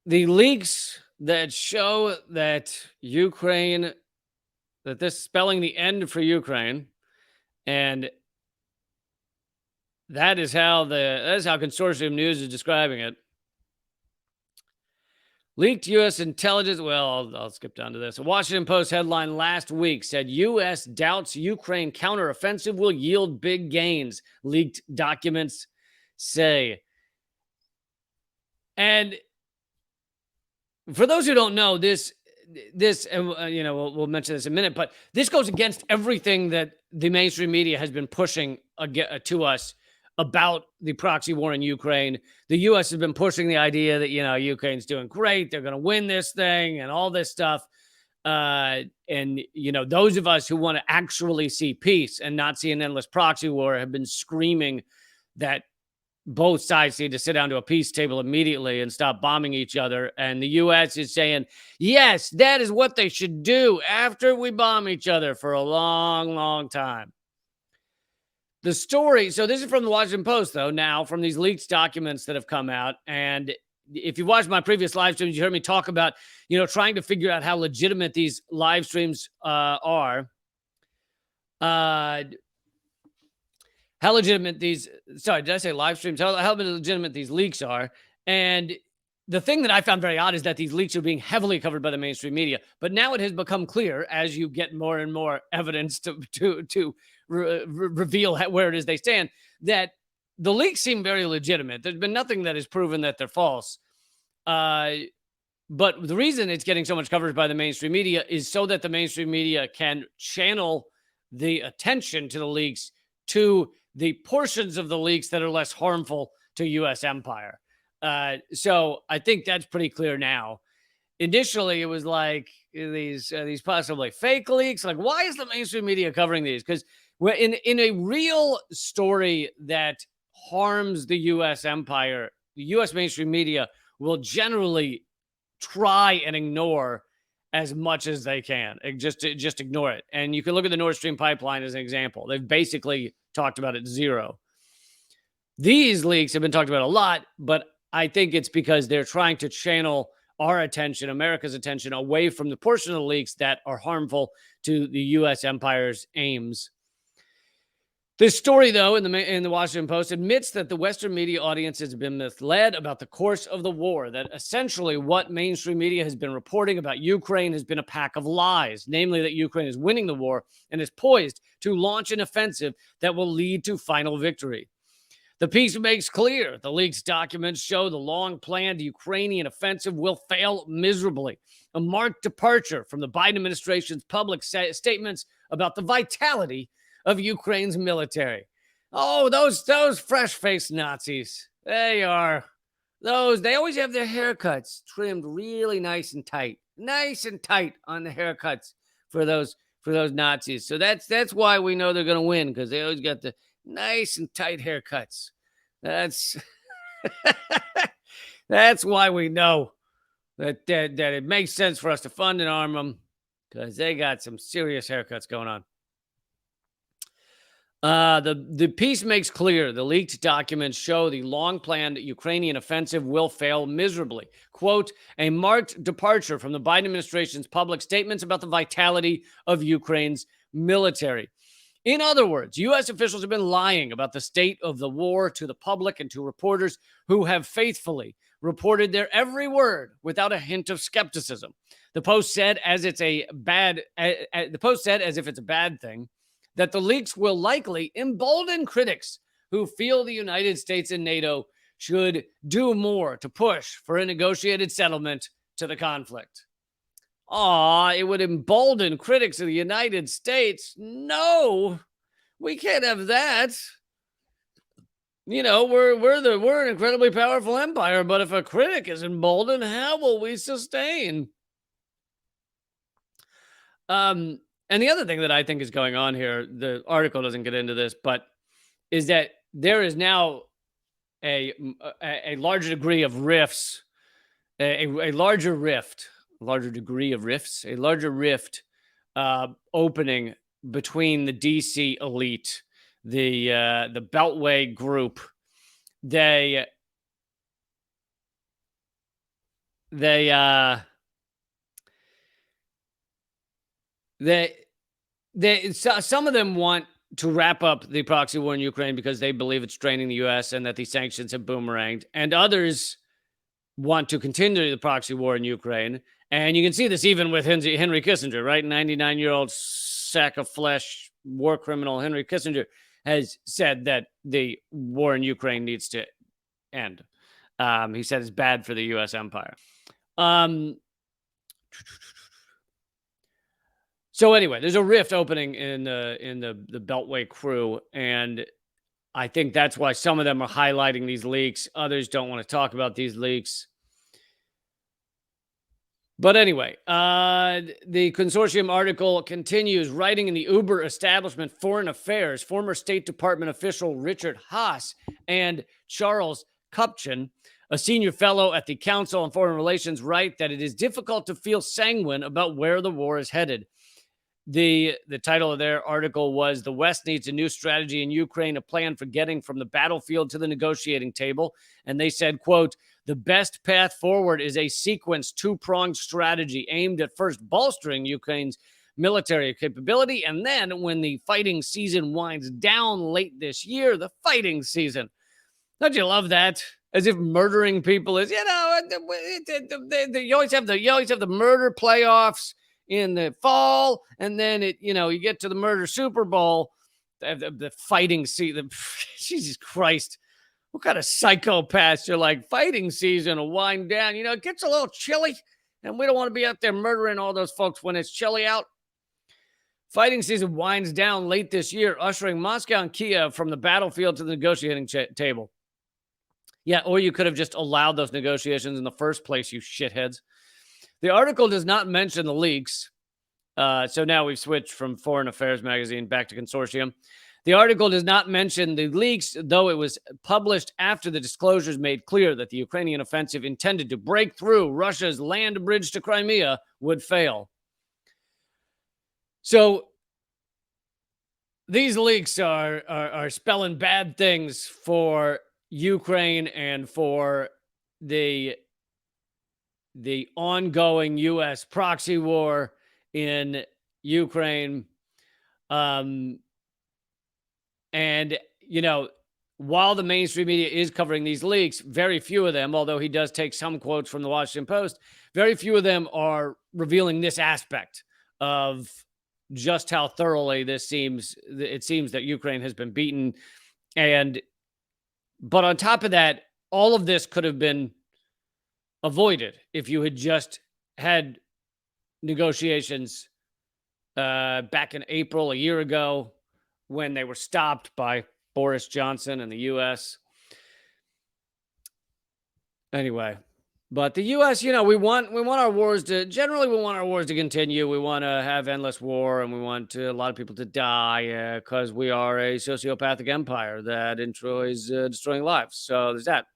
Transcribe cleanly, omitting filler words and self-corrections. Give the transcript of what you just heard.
the leaks that show that this spelling the end for Ukraine, and that is how Consortium News is describing it. Leaked U.S. intelligence. Well, I'll skip down to this. A Washington Post headline last week said U.S. doubts Ukraine counteroffensive will yield big gains. Leaked documents say. And for those who don't know, this, we'll mention this in a minute, but this goes against everything that the mainstream media has been pushing to us about the proxy war in Ukraine. The U.S. has been pushing the idea that, Ukraine's doing great. They're going to win this thing and all this stuff. And those of us who want to actually see peace and not see an endless proxy war have been screaming that both sides need to sit down to a peace table immediately and stop bombing each other. And the U.S. is saying, yes, that is what they should do after we bomb each other for a long, long time. The story, so this is from the Washington Post, though, now from these leaked documents that have come out. And if you watched my previous live streams, you heard me talk about, trying to figure out how legitimate these live streams are. How legitimate these, sorry, did I say live streams? How legitimate these leaks are. And the thing that I found very odd is that these leaks are being heavily covered by the mainstream media. But now it has become clear, as you get more and more evidence to reveal where it is they stand, that the leaks seem very legitimate. There's been nothing that has proven that they're false. But the reason it's getting so much coverage by the mainstream media is so that the mainstream media can channel the attention to the leaks to the portions of the leaks that are less harmful to U.S. empire. So I think that's pretty clear now. Initially, it was like these possibly fake leaks. Like, why is the mainstream media covering these? Because in a real story that harms the U.S. empire, the U.S. mainstream media will generally try and ignore as much as they can. Just ignore it. And you can look at the Nord Stream pipeline as an example. They've basically talked about it zero. These leaks have been talked about a lot, but I think it's because they're trying to channel our attention, America's attention, away from the portion of the leaks that are harmful to the U.S. empire's aims. This story, though, in the Washington Post admits that the Western media audience has been misled about the course of the war, that essentially what mainstream media has been reporting about Ukraine has been a pack of lies, namely that Ukraine is winning the war and is poised to launch an offensive that will lead to final victory. The piece makes clear the leaked documents show the long-planned Ukrainian offensive will fail miserably, a marked departure from the Biden administration's public statements about the vitality of Ukraine's military. Oh, those fresh-faced Nazis. They are. They always have their haircuts trimmed really nice and tight. Nice and tight on the haircuts for those Nazis. So that's why we know they're going to win, because they always got the nice and tight haircuts. That's that's why we know that it makes sense for us to fund and arm them, because they got some serious haircuts going on. The piece makes clear the leaked documents show the long-planned Ukrainian offensive will fail miserably. Quote, a marked departure from the Biden administration's public statements about the vitality of Ukraine's military. In other words, U.S. officials have been lying about the state of the war to the public and to reporters who have faithfully reported their every word without a hint of skepticism. The Post said as if it's a bad thing, that the leaks will likely embolden critics who feel the United States and NATO should do more to push for a negotiated settlement to the conflict. It would embolden critics of the United States. No, we can't have that. We're an incredibly powerful empire, but if a critic is emboldened, how will we sustain? And the other thing that I think is going on here, the article doesn't get into this, but is that there is now a larger degree of rifts, a larger rift opening between the DC elite, the Beltway group. they they some of them want to wrap up the proxy war in Ukraine because they believe it's straining the U.S. and that these sanctions have boomeranged, and others want to continue the proxy war in Ukraine. And you can see this even with Henry Kissinger, right? 99-year-old sack of flesh war criminal Henry Kissinger has said that the war in Ukraine needs to end. He said it's bad for the U.S. empire. So anyway, there's a rift opening in the Beltway crew, and I think that's why some of them are highlighting these leaks. Others don't want to talk about these leaks. But anyway, the consortium article continues. Writing in the Uber establishment Foreign Affairs, former State Department official Richard Haas and Charles Kupchan, a senior fellow at the Council on Foreign Relations, write that it is difficult to feel sanguine about where the war is headed. The title of their article was "The West Needs a New Strategy in Ukraine, a Plan for Getting from the Battlefield to the Negotiating Table." And they said, quote, "The best path forward is a sequenced two-pronged strategy aimed at first bolstering Ukraine's military capability, and then when the fighting season winds down late this year, the fighting season." Don't you love that? As if murdering people is, you always have the murder playoffs in the fall, and then you get to the murder Super Bowl, the fighting season. Jesus Christ, what kind of psychopaths? You're like, fighting season will wind down. It gets a little chilly, and we don't want to be out there murdering all those folks when it's chilly out. Fighting season winds down late this year, ushering Moscow and Kiev from the battlefield to the negotiating table. Yeah, or you could have just allowed those negotiations in the first place, you shitheads. The article does not mention the leaks. So now we've switched from Foreign Affairs magazine back to Consortium. The article does not mention the leaks, though it was published after the disclosures made clear that the Ukrainian offensive intended to break through Russia's land bridge to Crimea would fail. So these leaks are spelling bad things for Ukraine and for the ongoing U.S. proxy war in Ukraine. And, while the mainstream media is covering these leaks, very few of them, although he does take some quotes from the Washington Post, very few of them are revealing this aspect of just how thoroughly it seems that Ukraine has been beaten. But on top of that, all of this could have been avoided if you had just had negotiations back in April, a year ago, when they were stopped by Boris Johnson and the U.S. Anyway, but the U.S., we want our wars to continue. We want to have endless war, and we want a lot of people to die because we are a sociopathic empire that enjoys destroying lives. So there's that.